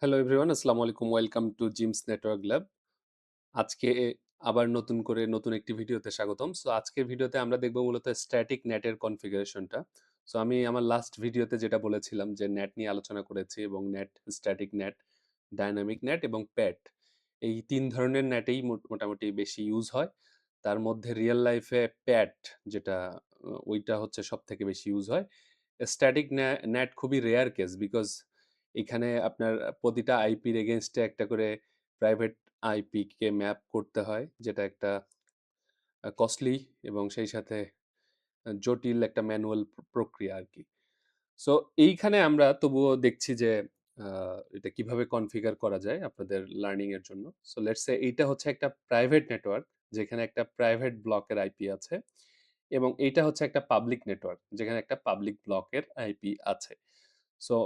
Hello everyone, আসসালামু আলাইকুম। Welcome to Jim's network lab. আজকে আবার নতুন করে নতুন একটি ভিডিওতে স্বাগতম। সো আজকের ভিডিওতে আমরা দেখব মূলত স্ট্যাটিক নেটের কনফিগারেশনটা। সো আমি আমার লাস্ট ভিডিওতে যেটা বলেছিলাম যে নেট নিয়ে আলোচনা করেছি এবং net, static net, dynamic net এবং প্যাড। এই ৩ ধরনের নেটেই মোটামুটি বেশি ইউজ হয়। তার মধ্যে রিয়াল লাইফে প্যাড যেটা ওইটা হচ্ছে সবথেকে বেশি ইউজ হয়। স্ট্যাটিক নেট খুবই রেয়ার কেস বিকজ এখানে আপনার প্রতিটা আইপির এগেইনস্টে একটা করে প্রাইভেট আইপি কে ম্যাপ করতে হয়, যেটা একটা কস্টলি এবং সেই সাথে জটিল একটা ম্যানুয়াল প্রক্রিয়া আরকি। সো এইখানে আমরা তবুও দেখছি যে এটা কিভাবে কনফিগার করা যায় আপনাদের লার্নিং এর জন্য। সো লেটস সে এইটা হচ্ছে একটা প্রাইভেট নেটওয়ার্ক, যেখানে একটা প্রাইভেট ব্লকের আইপি আছে এবং এইটা হচ্ছে একটা পাবলিক নেটওয়ার্ক, যেখানে একটা পাবলিক ব্লকের আইপি আছে। সো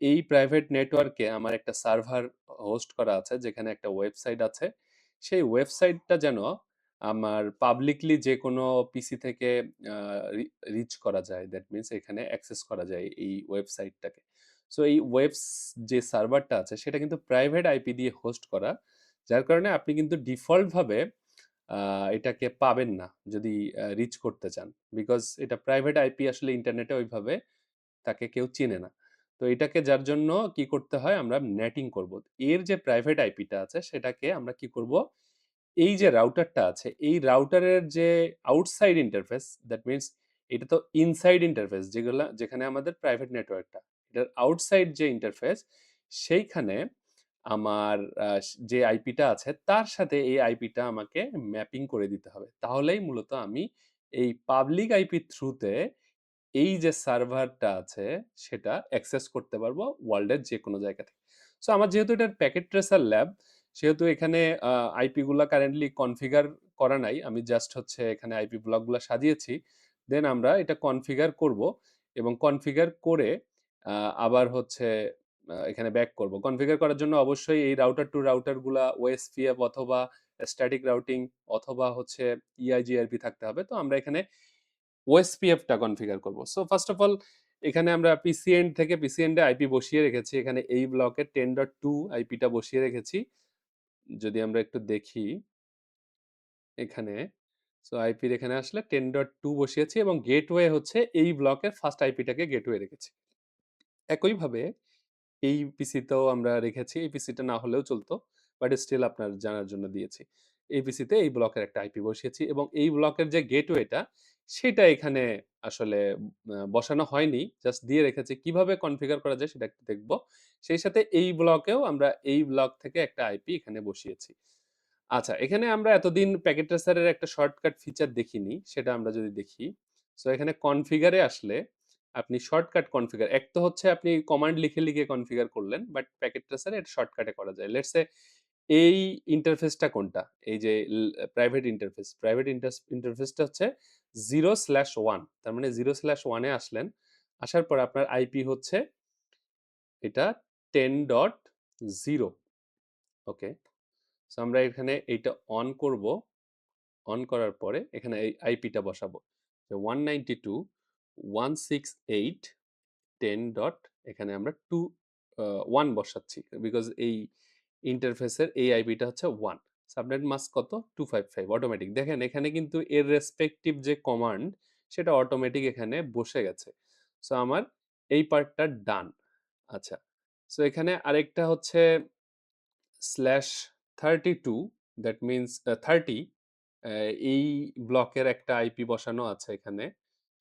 এই প্রাইভেট নেটওয়ার্কে আমার একটা সার্ভার হোস্ট করা আছে, যেখানে একটা ওয়েবসাইট আছে। সেই ওয়েবসাইটটা যেন আমার পাবলিকলি যে কোনো পিসি থেকে রিচ করা যায়, দ্যাট মিনস এখানে অ্যাক্সেস করা যায় এই ওয়েবসাইটটাকে। সো এই যে সার্ভারটা আছে সেটা কিন্তু প্রাইভেট আইপি দিয়ে হোস্ট করা, যার কারণে আপনি কিন্তু ডিফল্ট ভাবে এটাকে পাবেন না যদি রিচ করতে চান, বিকজ এটা প্রাইভেট আইপি, আসলে ইন্টারনেটে ওইভাবে তাকে কেউ চিনে না। তো এটাকে যার জন্য কি করতে হয়, আমরা নেটিং করব। এর যে প্রাইভেট আইপিটা আছে সেটাকে আমরা কি করব, এই যে রাউটারটা আছে এই রাউটারের যে আউটসাইড ইন্টারফেস, দ্যাট মিনস এটা তো ইনসাইড ইন্টারফেস যেগুলা, যেখানে আমাদের প্রাইভেট নেটওয়ার্কটা, এটার আউটসাইড যে ইন্টারফেস, সেইখানে আমার যে আইপিটা আছে তার সাথে এই আইপিটা আমাকে ম্যাপিং করে দিতে হবে। তাহলেই মূলত আমি এই পাবলিক আইপি থ্রুতে এই যে সার্ভারটা আছে সেটা অ্যাক্সেস করতে পারবো ওয়ার্ল্ডের যে কোনো জায়গা থেকে। সো আমার যেহেতু এটার প্যাকেট ট্রেসার ল্যাব, সেহেতু এখানে আইপি গুলা কারেন্টলি কনফিগার করা নাই। আমি জাস্ট হচ্ছে এখানে আইপি ব্লকগুলা সাজিয়েছি। দেন আমরা এটা কনফিগার করব এবং কনফিগার করে আবার হচ্ছে এখানে ব্যাক করব। কনফিগার করার জন্য অবশ্যই এই রাউটার টু রাউটার গুলা ওএসপিএফ অথবা স্ট্যাটিক রাউটিং অথবা হচ্ছে ইআইজিআরপি থাকতে হবে। তো আমরা এখানে ওএসপিএফটা কনফিগার করব। সো ফার্স্ট অফ অল এখানে আমরা পিসি এন্ড থেকে পিসি এন্ডে আইপি বসিয়ে রেখেছি। এখানে এই ব্লকে 10.2 আইপিটা বসিয়ে রেখেছি। যদি আমরা একটু দেখি এখানে, সো আইপির এখানে আসলে 10.2 বসিয়েছি এবং গেটওয়ে হচ্ছে এই ব্লকের ফার্স্ট আইপিটাকে গেটওয়ে রেখেছি। একইভাবে এই পিসিতেও আমরা রেখেছি। এই পিসিটা না হলেও চলতো, বাট স্টিল আপনার জানার জন্য দিয়েছি। এই পিসিতে এই ব্লকের একটা আইপি বসিয়েছি এবং এই ব্লকের যে গেটওয়েটা সেটা এখানে আসলে বসানো হয়নি, জাস্ট দিয়ে রেখেছি। কিভাবে কনফিগার করা যায় সেটা একটু দেখব। সেই সাথে এই ব্লকেও আমরা এই ব্লক থেকে একটা আইপি এখানে বসিয়েছি। আচ্ছা, এখানে আমরা এতদিন প্যাকেট ট্রেসারের একটা শর্টকাট ফিচার দেখিনি, সেটা আমরা যদি দেখি। সো এখানে কনফিগারে আসলে আপনি শর্টকাট কনফিগার, এক তো হচ্ছে আপনি কমান্ড লিখে লিখে কনফিগার করলেন, বাট প্যাকেট ট্রেসারে এটা শর্টকাটে করা যায়। লেটস সে এই ইন্টারফেসটা কোনটা, এই যে প্রাইভেট ইন্টারফেস, প্রাইভেট ইন্টারফেসটা হচ্ছে 0/1, তার মানে 0/1 এ আসলেন। আসার পর আপনার আইপি হচ্ছে এটা 10.0। ওকে, সো আমরা এখানে এইটা অন করব। অন করার পরে এখানে এই আইপিটা বসাবো, যে 192.168.10 ডট, এখানে আমরা 1 বসাচ্ছি বিকজ এই ইন্টারফেসের এই আইপিটা হচ্ছে 1। সাবনেট মাস্ক কত, 255 অটোমেটিক। দেখেন এখানে কিন্তু এর রেসপেক্টিভ যে কমান্ড সেটা অটোমেটিক এখানে বসে গেছে। সো আমার এই পার্টটা ডান। আচ্ছা, সো এখানে আরেকটা হচ্ছে /32, দ্যাট মিনস 30, এই ব্লকের একটা আইপি বসানো আছে এখানে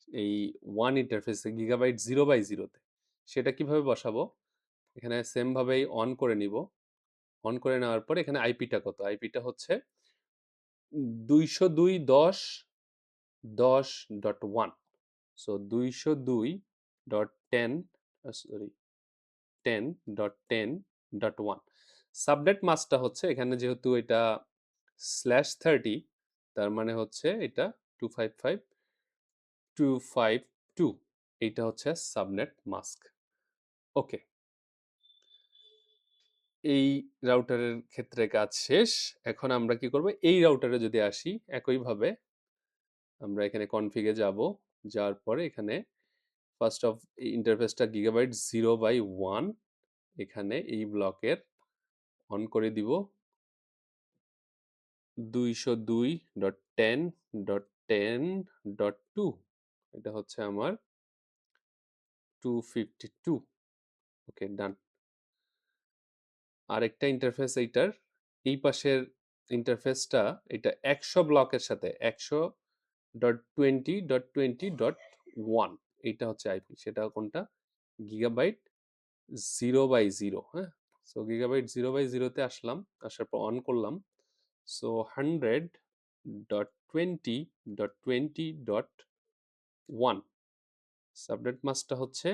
এই ওয়ান ইন্টারফেসে গিগাবাইট 0/0-তে। সেটা কিভাবে বসাবো, এখানে সেম ভাবেই অন করে নিব। অন করে নেওয়ার পর এখানে আইপিটা কত, আইপিটা হচ্ছে 202.10.1। So 202.10, sorry, 10.10.1। সাবনেট মাস্কটা হচ্ছে এখানে, যেহেতু এটা /30, তার মানে হচ্ছে এটা 255.252, এইটা হচ্ছে সাবনেট মাস্ক। ওকে, এই রাউটারের ক্ষেত্রে কাজ শেষ। এখন আমরা কি করব, এই রাউটারে যদি আসি একইভাবে আমরা এখানে কনফিগে যাব। যাওয়ার পরে এখানে ফার্স্ট অফ ইন্টারফেসটা গিগাবাইট 0/1 এখানে এই ব্লকের অন করে দিব 202.10.10.2, এটা হচ্ছে আমার 252। ওকে, ডান। আরেকটা ইন্টারফেস এইটার এই পাশের ইন্টারফেসটা, এটা 100 ব্লকের সাথে 100.20.20.1, এইটা হচ্ছে আইপি। সেটা কোনটা? গিগাবাইট 0/0। হ্যাঁ, সো গিগাবাইট 0/0-তে আসলাম, আসার পর অন করলাম। সো 100.20.20.1, সাবনেট মাস্কটা হচ্ছে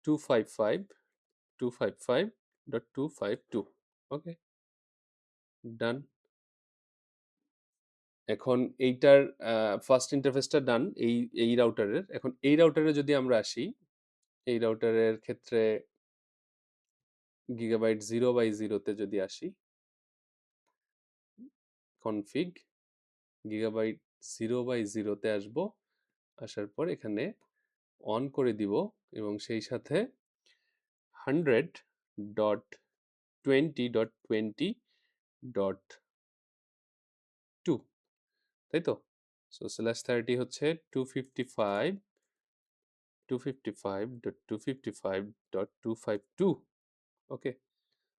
255.255.252। ওকে, ডান। এখন এইটার ফার্স্ট ইন্টারফেসটা ডান, এই রাউটারের। এখন এই রাউটারে যদি আমরা আসি, এই রাউটারের ক্ষেত্রে গিগাবাইট 0/0-তে যদি আসি, কনফিগ গিগাবাইট 0/0-তে আসবো। আসার পর এখানে অন করে দিব এবং সেই সাথে 100.20.20.2, তাই তো? সো /30 হচ্ছে 255.255.252। ওকে,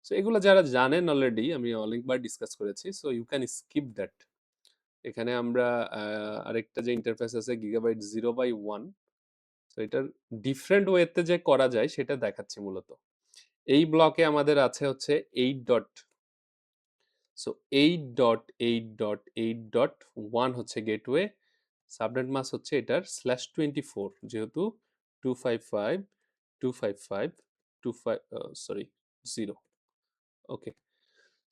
সো এগুলো যারা জানেন অলরেডি, আমি অনেকবার ডিসকাস করেছি, so you can skip that. এখানে আমরা আরেকটা যে ইন্টারফেস আছে গিগাবাইট 0/1, তো এটার ডিফারেন্ট ওয়েতে যে করা যায় সেটা দেখাচ্ছি মূলত। এই ব্লকে আমাদের আছে হচ্ছে 8 ডট, সো 8.8.8.1 হচ্ছে গেটওয়ে। সাবনেট মাস্ক হচ্ছে এটার /24, যেহেতু 255.255.25 সরি 0। ওকে,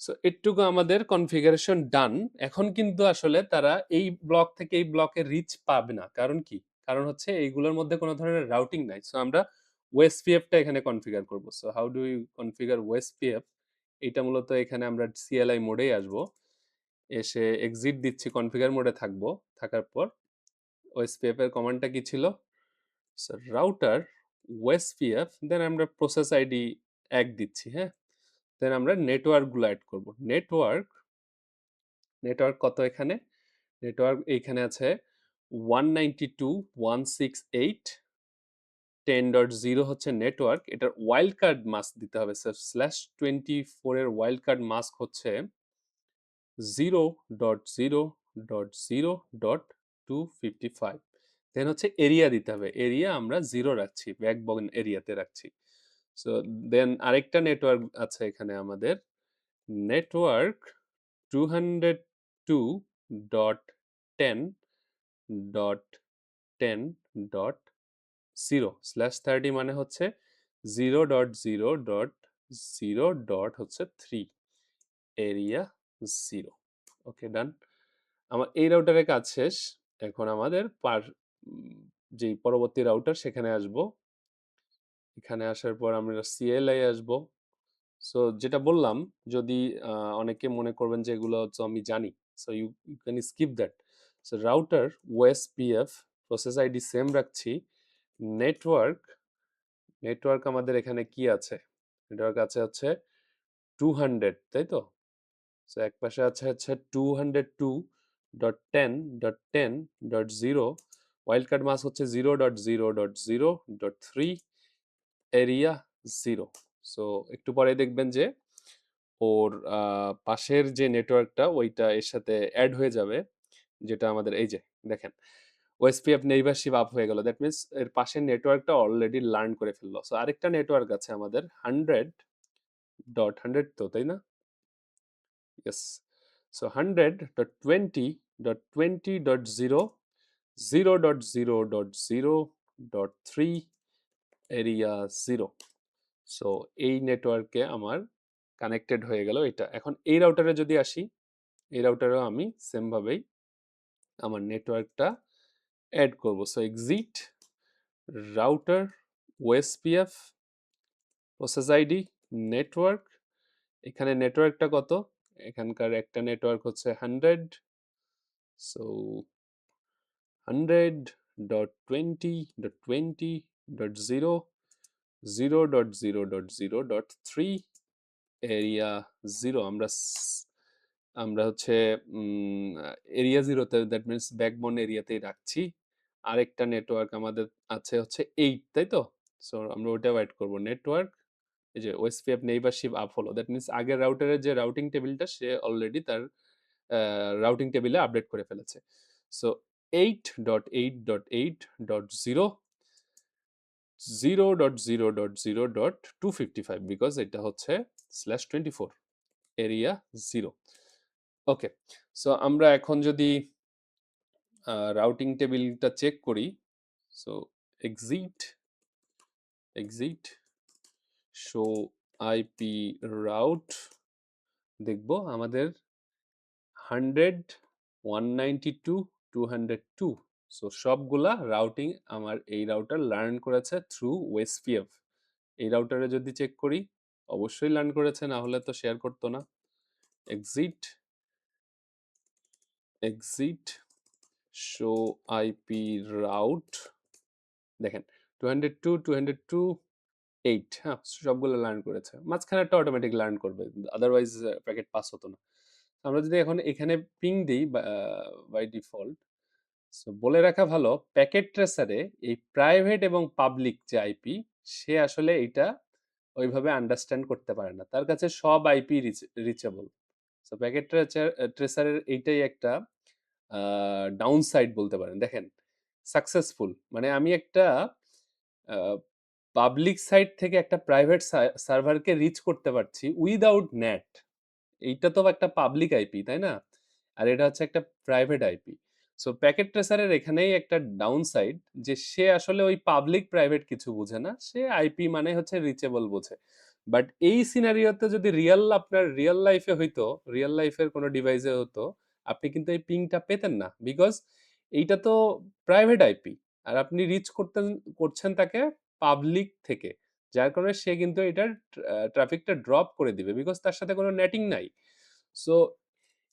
সো এটুকু আমাদের কনফিগারেশন ডান। এখন কিন্তু আসলে তারা এই ব্লক থেকে এই ব্লকে রিচ পাবে না। কারণ কি? কারণ হচ্ছে এইগুলোর মধ্যে কোনো ধরনের রাউটিং নাই। সো আমরা ওএসপিএফটা এখানে কনফিগার করব। So how do you configure OSPF? এটা মূলত এখানে আমরা সিএলআই মোডেই আসবো। এসে এক্সিট দিচ্ছি, কনফিগার মোডে থাকবো। থাকার পর ওএসপিএফ এর কমান্ডটা কি ছিল? সো রাউটার ওএসপিএফ, দেন আমরা প্রসেস আইডি 1 দিচ্ছি, হ্যাঁ? দেন আমরা নেটওয়ার্কগুলো অ্যাড করব। নেটওয়ার্ক কত এখানে? নেটওয়ার্ক এইখানে আছে 192.168.10.0 হচ্ছে নেটওয়ার্ক। এটার ওয়াইল্ড কার্ড মাস্ক দিতে হবে। /24 এর ওয়াইল্ড কার্ড মাস্ক হচ্ছে 0.0.0.255। দেন হচ্ছে এরিয়া দিতে হবে। এরিয়া আমরা 0 রাখছি, ব্যাকবোন এরিয়াতে রাখছি। সো দেন আরেকটা নেটওয়ার্ক আছে এখানে আমাদের, নেটওয়ার্ক 202.10.10.0 মানে হচ্ছে 0.0.0. হচ্ছে 3, এরিয়া 0। ওকে, ডান। আমার এই রাউটারের কাজ শেষ। এখন আমাদের যে পরবর্তী রাউটার সেখানে আসব। এখানে আসার পর আমরা সিএলআই আসব। সো যেটা বললাম, যদি অনেকে মনে করবেন যে এগুলো হচ্ছে আমি জানি, so you can skip that. So router OSPF process ID same রাখছি। নেটওয়ার্ক নেটওয়ার্ক আমাদের এখানে কি আছে? নেটওয়ার্ক আছে হচ্ছে 200, তাই তো? সো এক পাশে আছে হচ্ছে 202.10.10.0, ওয়াইল্ড কার্ড মাস হচ্ছে 0.0.0.3, এরিয়া 0। সো একটু পরে দেখবেন যে ওর পাশের যে নেটওয়ার্কটা ওইটা এর সাথে অ্যাড হয়ে যাবে, যেটা আমাদের এই যে দেখেন ওএসপিএফ নেইবারশিপ আপ হয়ে গেল। দ্যাট মিনস এর পাশের নেটওয়ার্কটা অলরেডি লার্ন করে ফেললো। সো আরেকটা নেটওয়ার্ক আছে আমাদের 100.100, তো তাই না? ইয়েস। So 100.20.20.0, 0.0.0.3, area 0। সো এই নেটওয়ার্কে আমার কানেক্টেড হয়ে গেল এটা। এখন এই রাউটারে যদি আসি, এই রাউটারেও আমি সেম ভাবেই আমার নেটওয়ার্কটা অ্যাড করব। So exit router OSPF process ID network. এখানে নেটওয়ার্কটা কত? এখানকার একটা নেটওয়ার্ক হচ্ছে 100। সো 100.20.20.0, 0.0.0.3 এরিয়া 0 আমরা হচ্ছে এরিয়া 0 তে, দ্যাট মিন্স ব্যাকবোন এরিয়াতেই রাখছি। আরেকটা নেটওয়ার্ক আমাদের আছে হচ্ছে 8, তাই তো? সো আমরা ওইটাও অ্যাড করব। নেটওয়ার্ক এই যে ওএসপিএফ নেইবারশিপ আপ হলো, দ্যাট মিন্স আগের রাউটারের যে রাউটিং টেবিলটা সে অলরেডি তার রাউটিং টেবিলে আপডেট করে ফেলেছে। সো 8.8.8.0 0.0.0.255 বিকজ এটা হচ্ছে /24 এরিয়া 0। ওকে, সো আমরা এখন যদি রাউটিং টেবিলটা চেক করি, so exit show IP route, দেখব আমাদের 100 192 202। সো সবগুলা রাউটিং আমার এই রাউটার লার্ন করেছে থ্রু ওএসপিএফ। এই রাউটারে যদি চেক করি, অবশ্যই লার্ন করেছে, না হলে তো শেয়ার করতো না। এক্সিট শো আইপি রাউট, দেখেন 202 202 8, হ্যাঁ সবগুলো লার্ন করেছে। মাঝখানেরটা অটোমেটিক লার্ন করবে, আদারওয়াইজ প্যাকেট পাস হতো না। আমরা যদি এখন এখানে পিং দিই বাই ডিফল্ট, সো বলে রাখা ভালো প্যাকেট ট্রেসারে এই প্রাইভেট এবং পাবলিক যে আইপি, সে আসলে এটা ওইভাবে আন্ডারস্ট্যান্ড করতে পারে না, তার কাছে সব আইপি রিচেবল। সো প্যাকেট ট্রেসারের এইটাই একটা ডাউন সাইড বলতে পারেন। দেখেন সাকসেসফুল মানে আমি একটা পাবলিক সাইট থেকে একটা প্রাইভেট সার্ভারকে রিচ করতে পারছি উইদাউট নেট। এইটা তো একটা পাবলিক আইপি, তাই না? আর এটা হচ্ছে একটা প্রাইভেট আইপি। সো প্যাকেট ট্রেসারের এখানেই একটা ডাউন সাইড, যে সে আসলে ওই পাবলিক প্রাইভেট কিছু বুঝে না, সে আইপি মানে হচ্ছে রিচেবল বোঝে। বাট এই সিনারিওতে যদি আপনার রিয়েল লাইফে হইতো, রিয়েল লাইফের কোনো ডিভাইসে হতো, আপনি কিন্তু এই পিংটা পেতেন না, বিকজ এইটা তো প্রাইভেট আইপি আর আপনি রিচ করছেন তাকে পাবলিক থেকে, যার কারণে সে কিন্তু এটার ট্রাফিকটা ড্রপ করে দিবে, বিকজ তার সাথে কোনো নেটিং নাই। সো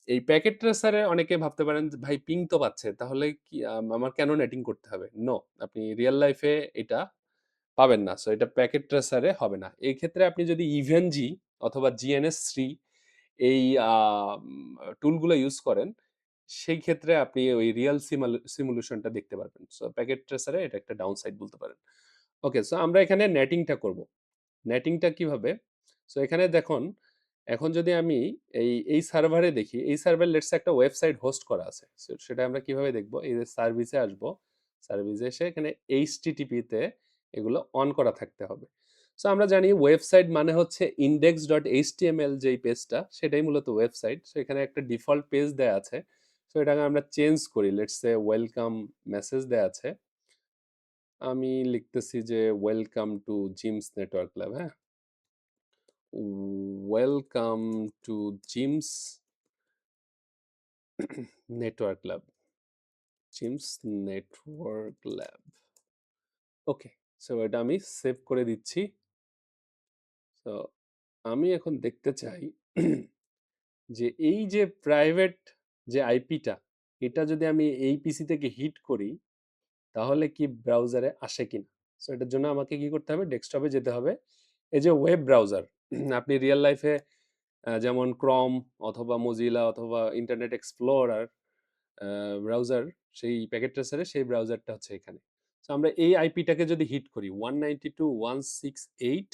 এই প্যাকেট ট্রেসারে অনেকে ভাবতে পারেন যে, ভাই পিং তো পাচ্ছে, তাহলে কি আমার কেন নেটিং করতে হবে? নো, আপনি রিয়েল লাইফে এটা পাবেন না। সো এটা প্যাকেট ট্রেসারে হবে না। এই ক্ষেত্রে আপনি যদি ইভেনজি অথবা জিএনএস3 এই টুলগুলো ইউজ করেন, সেই ক্ষেত্রে আপনি ওই রিয়েল সিমুলেশনটা দেখতে পারবেন। সো প্যাকেট ট্রেসারে এটা একটা ডাউন সাইড বলতে পারেন। ওকে, সো আমরা এখানে নেটিংটা করব। নেটিংটা কিভাবে? সো এখানে দেখুন, এখন যদি আমি এই সার্ভারে দেখি, এই সার্ভার লেটস একটা ওয়েবসাইট হোস্ট করা আছে। সো সেটা আমরা কিভাবে দেখব? এই যে সার্ভিসে আসব, সার্ভিসে এসে এখানে এইচটিটিপি তে এগুলো অন করা থাকতে হবে। সো আমরা জানি ওয়েবসাইট মানে হচ্ছে index.html যেই পেজটা, সেটাই মূলত ওয়েবসাইট। সো এখানে একটা ডিফল্ট পেজ দেয়া আছে। সো এটাকে আমরা চেঞ্জ করি, লেটস সে ওয়েলকাম মেসেজ দেয়া আছে। আমি লিখতেছি যে welcome to Jim's network lab, হ্যাঁ, welcome to Jim's network lab, Jim's network lab. Okay, so এটা আমি সেভ করে দিচ্ছি। তো আমি এখন দেখতে চাই যে এই যে প্রাইভেট যে আইপিটা, এটা যদি আমি এই পিসি থেকে হিট করি, তাহলে কি ব্রাউজারে আসে কিনা। সো এটার জন্য আমাকে কি করতে হবে? ডেস্কটপে যেতে হবে। এই যে ওয়েব ব্রাউজার, আপনি রিয়েল লাইফে যেমন ক্রম অথবা মজিলা অথবা ইন্টারনেট এক্সপ্লোরার ব্রাউজার, সেই প্যাকেট ট্রেসারে সেই ব্রাউজারটা হচ্ছে এখানে। সো আমরা এই আইপিটাকে যদি হিট করি 192.168,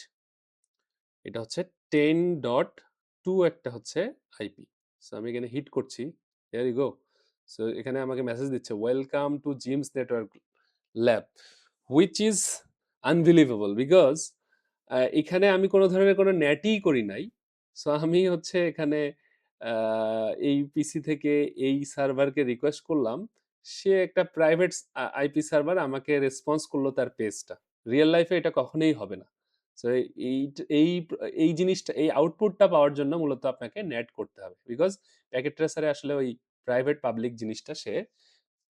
এটা হচ্ছে 10.2 একটা হচ্ছে আইপি। সো আমি এখানে হিট করছি, হিয়ার ইউ গো। সো এখানে আমাকে মেসেজ দিচ্ছে welcome to Jim's network lab, which is unbelievable because এখানে আমি কোনো ধরনের কোনো নেটই করি নাই। সো আমি হচ্ছে এখানে এই পিসি থেকে এই সার্ভারকে রিকোয়েস্ট করলাম, সে একটা প্রাইভেট আইপি সার্ভার আমাকে রেসপন্স করলো তার পেজটা। রিয়েল লাইফে এটা কখনোই হবে না। সো এই এই এই জিনিসটা, এই আউটপুটটা পাওয়ার জন্য মূলত আপনাকে নেট করতে হবে, বিকজ প্যাকেট ট্রেসারে আসলে ওই প্রাইভেট পাবলিক জিনিসটা সে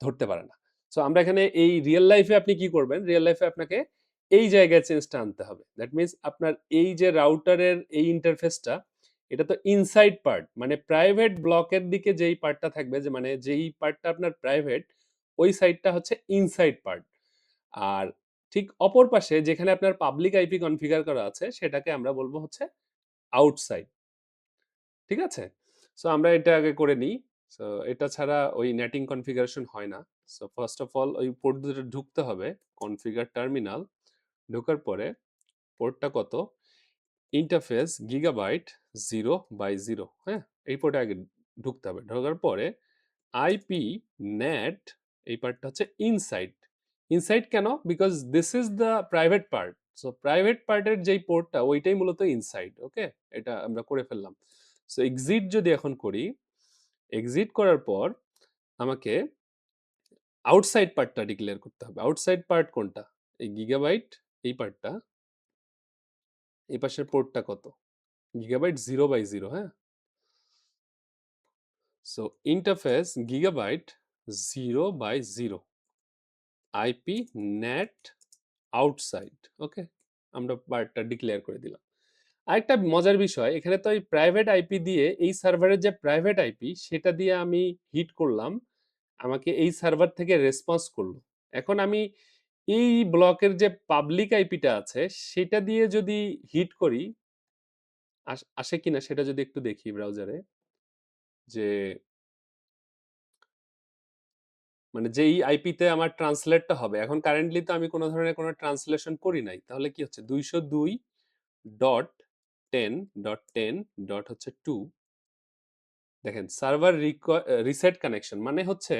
ধরতে পারে না। সো আমরা এখানে এই রিয়েল লাইফে আপনি কি করবেন? রিয়েল লাইফে আপনাকে এই জায়গায় চেঞ্জটা আনতে হবে। দ্যাট মিনস আপনার এই যে রাউটারের এই ইন্টারফেসটা, এটা তো ইনসাইড পার্ট, মানে প্রাইভেট ব্লকের দিকে যেই পার্টটা থাকবে, যে মানে যেই পার্টটা আপনার প্রাইভেট, ওই সাইডটা হচ্ছে ইনসাইড পার্ট। আর ঠিক অপর পাশে যেখানে আপনার পাবলিক আইপি কনফিগার করা আছে সেটাকে আমরা বলবো হচ্ছে আউটসাইড। ঠিক আছে? সো আমরা এটা আগে করে নিই। সো এটা ছাড়া ওই নেটিং কনফিগারেশন হয় না। সো ফার্স্ট অফ অল ওই পোর্ট দুটো ঢুকতে হবে। কনফিগার টার্মিনাল ঢোকার পরে পোর্টটা কত? ইন্টারফেস গিগাবাইট 0/0, হ্যাঁ? এই পোর্টে আগে ঢুকতে হবে। ঢোকার পরে আইপি নেট এই পার্টটা হচ্ছে ইনসাইড। ইনসাইড কেন? Because this is the private part. So private পার্টের যেই পোর্টটা ওইটাই মূলত ইনসাইড। ওকে? এটা আমরা করে ফেললাম। সো এক্সিট যদি এখন করি, এক্সিট করার পর আমাকে আউটসাইড পার্টটা ডিক্লেয়ার করতে হবে। আউটসাইড পার্ট কোনটা? এই গিগাবাইট এই পার্টটা। এই পাশের পোর্টটা কত? গিগাবাইট 0/0, হ্যাঁ? So interface gigabyte 0/0 IP net outside. Okay, আমরা পার্টটা ডিক্লেয়ার করে দিলাম। আরেকটা মজার বিষয়, এখানে তো এই প্রাইভেট আইপি দিয়ে এই সার্ভারের যে প্রাইভেট আইপি সেটা দিয়ে আমি হিট করলাম, আমাকে এই সার্ভার থেকে রেসপন্স করলো। এখন আমি এই ব্লকের যে পাবলিক আইপিটা আছে সেটা দিয়ে যদি হিট করি, আসে কিনা সেটা যদি একটু দেখি ব্রাউজারে, যে মানে যেই আইপিতে আমার ট্রান্সলেটটা হবে। এখন কারেন্টলি তো আমি কোনো ধরনের কোনো ট্রান্সলেশন করি নাই, তাহলে কি হচ্ছে 202.10.10 হচ্ছে 2। দেখেন সার্ভার রিসেট কানেকশন মানে হচ্ছে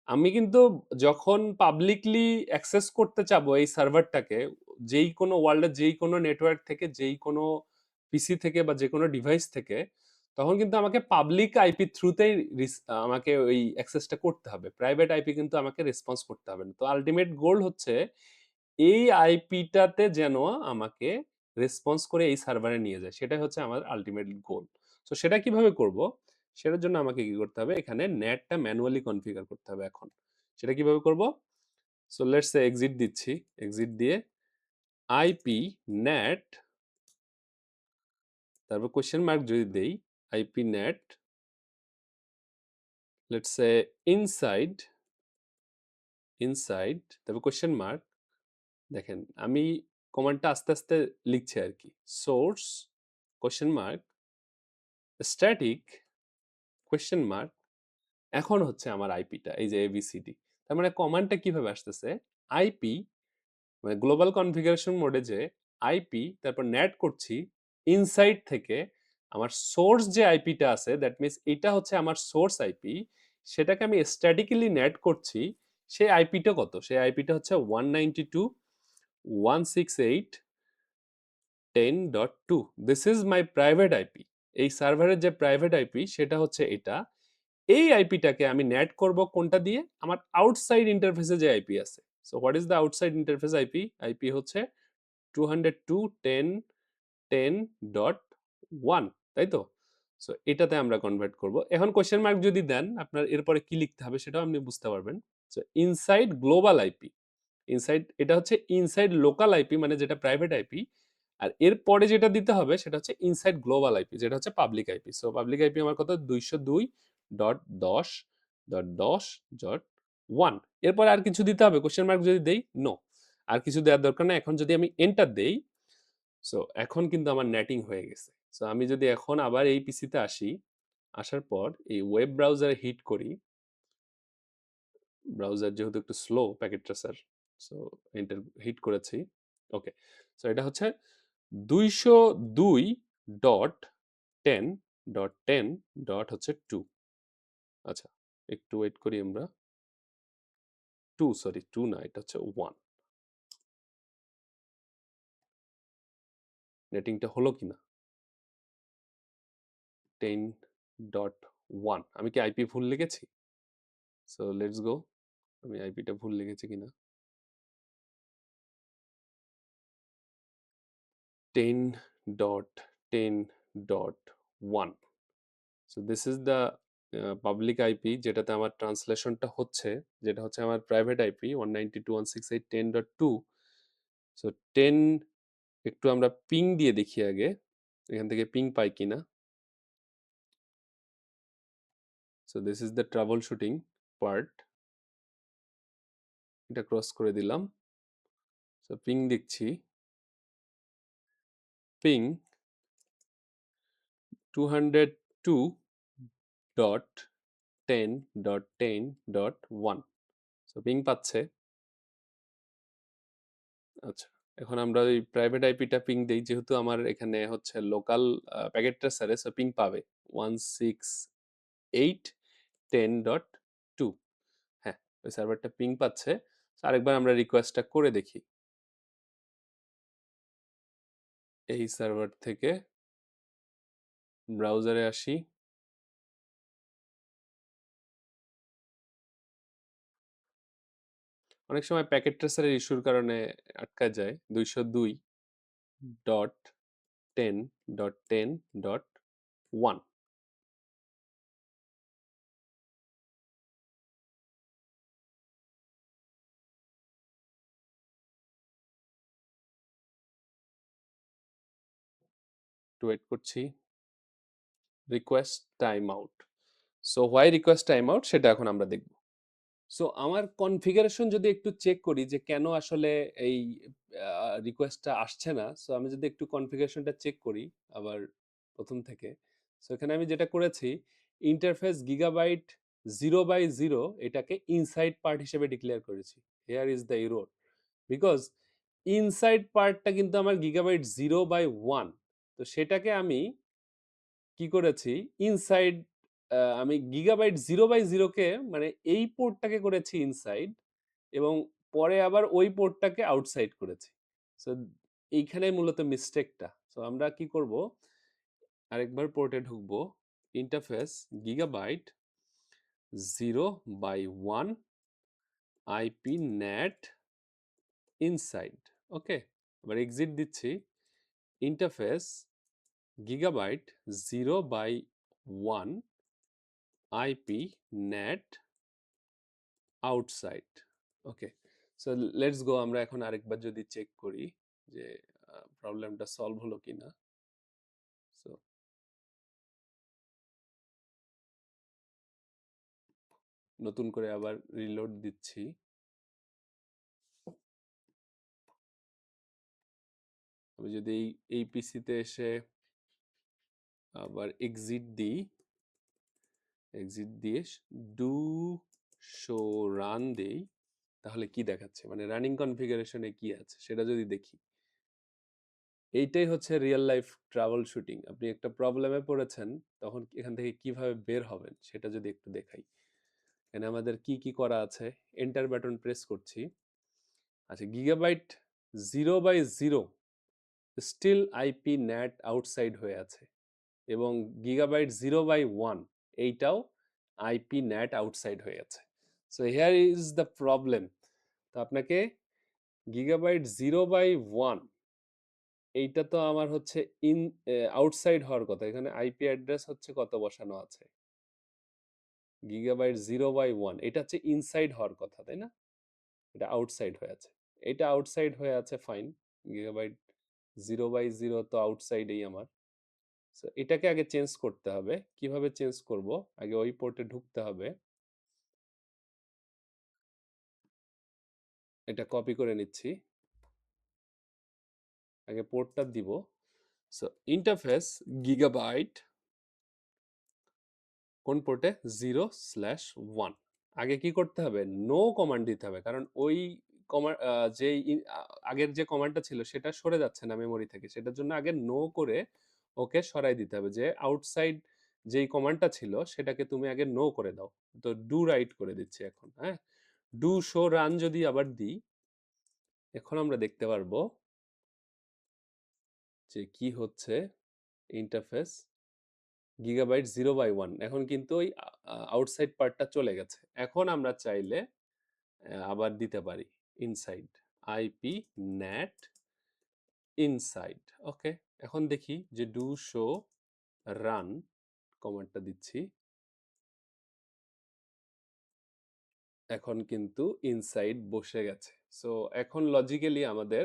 আমি কিন্তু যখন পাবলিকলি অ্যাক্সেস করতে চাবো এই সার্ভারটাকে, যেই কোনো ওয়ার্ল্ডের যেই কোনো নেটওয়ার্ক থেকে, যেই কোনো পিসি থেকে বা যে কোনো ডিভাইস থেকে, তখন কিন্তু আমাকে পাবলিক আইপি থ্রুতেই আমাকে ওই অ্যাক্সেসটা করতে হবে। প্রাইভেট আইপি কিন্তু আমাকে রেসপন্স করতে হবে না। তো আলটিমেট গোল হচ্ছে এই আইপিটাতে যেন আমাকে রেসপন্স করে এই সার্ভারে নিয়ে যায়, সেটাই হচ্ছে আমার আলটিমেট গোল। তো সেটা কিভাবে করব? সেটার জন্য আমাকে কি করতে হবে? এখানে নেটটা ম্যানুয়ালি কনফিগার করতে হবে এখন। সেটা কিভাবে করব? সো লেটস সে এক্সিট দিচ্ছি। এক্সিট দিয়ে আইপি নেট, তারপর কোয়েশ্চেন মার্ক যদি দেই, IP net let's say inside, inside তারপর কোয়েশ্চেন মার্ক। দেখেন আমি কমান্ডটা আস্তে আস্তে লিখছি আর কি। Source question mark static question mark, এখন হচ্ছে আমার আইপিটা এই যে এবিসিডি। তার মানে কমান্ডটা কিভাবে আসতেছে? আইপি মানে গ্লোবাল কনফিগারেশন মোডে যে আইপি তারপর নেট করছি ইনসাইড থেকে, আমার সোর্স যে আইপিটা আছে দ্যাট মিনস এটা হচ্ছে আমার সোর্স আইপি, সেটাকে আমি স্ট্যাটিক্যালি নেট করছি। সেই আইপিটা কত? সেই আইপিটা হচ্ছে 192.168.10.2। This is my private IP. এই সার্ভারের যে প্রাইভেট আইপি সেটা হচ্ছে এটা। এই আইপিটাকে আমি নেট করব কোনটা দিয়ে? আমার আউটসাইড ইন্টারফেসে যে আইপি আছে। So what is the outside interface IP? IP হচ্ছে 202.10.1, তাই তো? সো এটাতে আমরা কনভার্ট করব। এখন কোয়েশ্চেন মার্ক যদি দেন, আপনার এরপরে কি লিখতে হবে সেটাও আপনি বুঝতে পারবেন। So inside global IP, inside এটা হচ্ছে ইনসাইড লোকাল আইপি মানে যেটা প্রাইভেট আইপি, আর এরপরে যেটা দিতে হবে সেটা হচ্ছে ইনসাইড গ্লোবাল আইপি যেটা হচ্ছে public IP. So public IP আমার কত? 202.10.10.1। এরপরে আর কিছু দিতে হবে কোশ্চেন মার্ক যদি দেই? নো, আর কিছু দেওয়ার দরকার নাই। এখন যদি আমি এন্টার দেই, সো এখন কিন্তু আমার নেটিং হয়ে গেছে। সো আমি যদি এখন আবার এই পিসিতে আসি, আসার পর এই ওয়েব ব্রাউজারে হিট করি, ব্রাউজার যেহেতু একটু slow packet tracer, so enter hit করেছি। ওকে, সো এটা হচ্ছে 202.10.10 হচ্ছে 2। আচ্ছা, একটু ওয়েট করি আমরা। 2, সরি 2 না, এটা হচ্ছে 1। নেটিংটা হলো কিনা? 10.1, আমি কি আইপি ভুল লিখেছি? সো লেটস গো, আমি আইপিটা ভুল লিখেছি কিনা। 10.10.1। So this is the public IP যেটাতে আমার ট্রান্সলেশনটা হচ্ছে, যেটা হচ্ছে আমার প্রাইভেট আইপি 192.168.10.2। সো 10 একটু আমরা পিং দিয়ে দেখি আগে, এখান থেকে পিং পাই কিনা। So this is the trouble shooting part, এটা ক্রস করে দিলাম। সো পিং দিচ্ছি, পিং 202.10.10.1। সো পিং পাচ্ছে। আচ্ছা, এখন আমরা ওই প্রাইভেট আইপিটা পিং দেই, যেহেতু আমার এখানে হচ্ছে লোকাল প্যাকেট ট্রেসারে, সো পিং পাবে 168.10.2। হ্যাঁ, ওই সার্ভারটা পিং পাচ্ছে। আরেকবার আমরা রিকোয়েস্টটা করে দেখি। এই সার্ভার থেকে ব্রাউজারে আসি, অনেক সময় প্যাকেট ট্রেসারের ইস্যুর কারণে আটকা যায়। 202.10.10.1। একটু ওয়েট করছি। Request time out. So why request time out সেটা এখন আমরা দেখব। সো আমার কনফিগারেশন যদি একটু চেক করি যে কেন আসলে এই রিকোয়েস্টটা আসছে না, সো আমি যদি একটু কনফিগারেশনটা চেক করি আবার প্রথম থেকে। সো এখানে আমি যেটা করেছি, ইন্টারফেস গিগাবাইট 0/0 এটাকে ইনসাইড পার্ট হিসেবে ডিক্লেয়ার করেছি। Hair is the error, because inside পার্টটা কিন্তু আমার গিগাবাইট 0/1। তো সেটাকে আমি কি করেছি, ইনসাইড আমি গিগাবাইট 0/0 কে মানে এই পোর্টটাকে করেছি ইনসাইড, এবং পরে আবার ওই পোর্টটাকে আউটসাইড করেছি। সো এইখানে মূলত মিস্টেকটা। সো আমরা কি করব, আরেকবার পোর্টে ঢুকবো, ইন্টারফেস গিগাবাইট 0/1 আইপি ন্যাট ইনসাইড। ওকে, এবার এক্সিট দিচ্ছি, interface gigabyte 0/1 IP ন্যাট outside. Okay, so let's go, আমরা এখন আরেকবার যদি চেক করি যে প্রবলেমটা সলভ হলো কিনা। সো নতুন করে আবার রিলোড দিচ্ছি। আমি যদি এই পিসিতে এসে আবার এক্সিট দিই, এক্সিট দিয়ে ডু শো রান দেই, তাহলে কি দেখাচ্ছে, মানে রানিং কনফিগারেশনে কি আছে সেটা যদি দেখি। এইটাই হচ্ছে রিয়েল লাইফ ট্রাবল শুটিং। আপনি একটা প্রবলেমে পড়েছেন, তখন এখান থেকে কিভাবে বের হবেন সেটা যদি একটু দেখাই। এখানে আমাদের কি কি করা আছে, এন্টার বাটন প্রেস করছি। আচ্ছা, গিগাবাইট 0/0 স্টিল আইপি ন্যাট আউটসাইড হয়ে আছে, এবং গিগাবাইট 0/1 এইটাও আইপি ন্যাট আউটসাইড হয়ে আছে। So here is the problem. তো আপনাকে গিগাবাইট 0/1 এইটা তো আমার হচ্ছে ইন আউটসাইড হওয়ার কথা। এখানে আইপি অ্যাড্রেস হচ্ছে কত বসানো আছে, গিগাবাইট 0/1 এটা হচ্ছে ইনসাইড হওয়ার কথা, তাই না? এটা আউটসাইড হয়ে আছে। এটা আউটসাইড হয়ে আছে, ফাইন। গিগাবাইট 0/0 তো আউটসাইডেই আমার। সো এটাকে আগে চেঞ্জ করতে হবে। কিভাবে চেঞ্জ করব, আগে ওই পোর্টে ঢুকতে হবে, এটা কপি করে নিচ্ছি, আগে পোর্টটা দিব। সো ইন্টারফেস গিগাবাইট কোন পোর্টে, 0/1। আগে কি করতে হবে, নো কমান্ড দিতে হবে, কারণ ওই কমান্ড যে আগের যে কমান্ডটা ছিল সেটা সরে যাচ্ছে না মেমোরি থেকে, সেটার জন্য আগে নো করে ওকে সরাই দিতে হবে। যে আউটসাইড যেই কমান্ডটা ছিল সেটাকে তুমি আগে নো করে দাও। তো ডু রাইট করে দিচ্ছি এখন। হ্যাঁ, ডু শো রান যদি আবার দিই, এখন আমরা দেখতে পারবো যে কি হচ্ছে। ইন্টারফেস গিগাবাইট 0/1 এখন কিন্তু ওই আউটসাইড পার্টটা চলে গেছে। এখন আমরা চাইলে আবার দিতে পারি ইনসাইড আইপি ন্যাট ইনসাইড। ওকে, এখন দেখি যে ডু শো রান কমান্ডটা দিচ্ছি, এখন কিন্তু ইনসাইড বসে গেছে। সো এখন লজিক্যালি আমাদের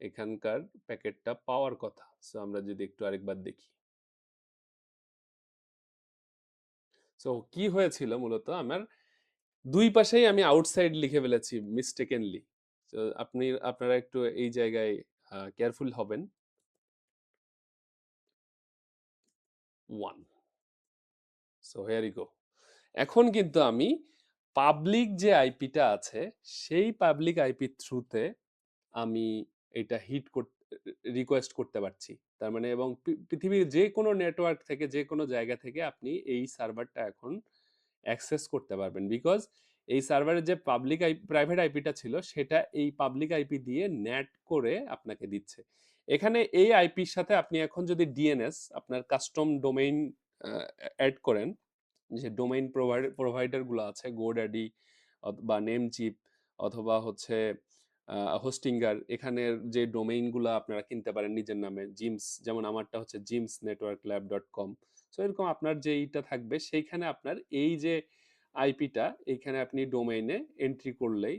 এখানকার প্যাকেটটা পাওয়ার কথা। সো আমরা যদি একটু আরেকবার দেখি। সো কি হয়েছিল, মূলত আমার দুই পাশেই আমি আউটসাইড লিখে ফেলেছি মিস্টেকেনলি। তো আপনারা একটু এই জায়গায় কেয়ারফুল হবেন। 1 সো হিয়ার ইউ গো। এখন কিন্তু আমি পাবলিক যে আইপিটা আছে সেই পাবলিক আইপি থ্রুতে আমি এটা রিকোয়েস্ট করতে পারছি। তার মানে এবং পৃথিবীর যে কোনো নেটওয়ার্ক থেকে যে কোনো জায়গা থেকে আপনি এই সার্ভারটা এখন অ্যাক্সেস করতে পারবেন, বিকজ এই সার্ভারের যে প্রাইভেট আইপিটা ছিল সেটা এই পাবলিক আইপি দিয়ে নেট করে আপনাকে দিচ্ছে। এখানে এই আইপির সাথে আপনি এখন যদি ডিএনএস আপনার কাস্টম ডোমেইন অ্যাড করেন, যে ডোমেইন প্রোভাইডার গুলো আছে গোড্যাডি বা নেমচিপ অথবা হচ্ছে হোস্টিঙ্গার, এখানের যে ডোমেইন গুলো আপনারা কিনতে পারেন নিজের নামে, জিমস, যেমন আমারটা হচ্ছে জিমসনেটওয়ার্কল্যাব.com। সো এরকম আপনার যেইটা থাকবে সেইখানে আপনার এই যে আইপিটা এইখানে আপনি ডোমেইনে এন্ট্রি করলেই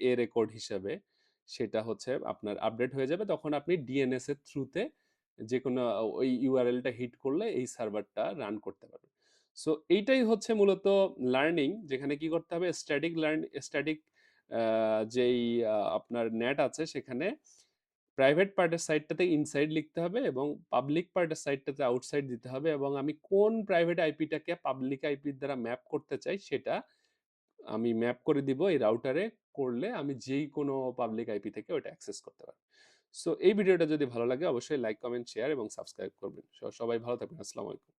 এ রেকর্ড হিসাবে সেটা হচ্ছে আপনার আপডেট হয়ে যাবে। তখন আপনি ডিএনএস এর থ্রুতে যে কোনো ওই ইউআরএলটা হিট করলে এই সার্ভারটা রান করতে পারবেন। সো এইটাই হচ্ছে মূলত লার্নিং, যেখানে কি করতে হবে, স্ট্যাটিক যেই আপনার নেট আছে সেখানে প্রাইভেট পার্টের সাইডটাতে ইনসাইড লিখতে হবে এবং পাবলিক পার্টের সাইডটাতে আউটসাইড দিতে হবে, এবং আমি কোন প্রাইভেট আইপিটাকে পাবলিক আইপির দ্বারা ম্যাপ করতে চাই সেটা আমি ম্যাপ করে দিব এই রাউটারে। করলে আমি যেই কোনো পাবলিক আইপি থেকে ওটা অ্যাক্সেস করতে পারবো। সো এই ভিডিওটা যদি ভালো লাগে অবশ্যই লাইক কমেন্ট শেয়ার এবং সাবস্ক্রাইব করবেন। সবাই ভালো থাকবেন। আসসালামু আলাইকুম।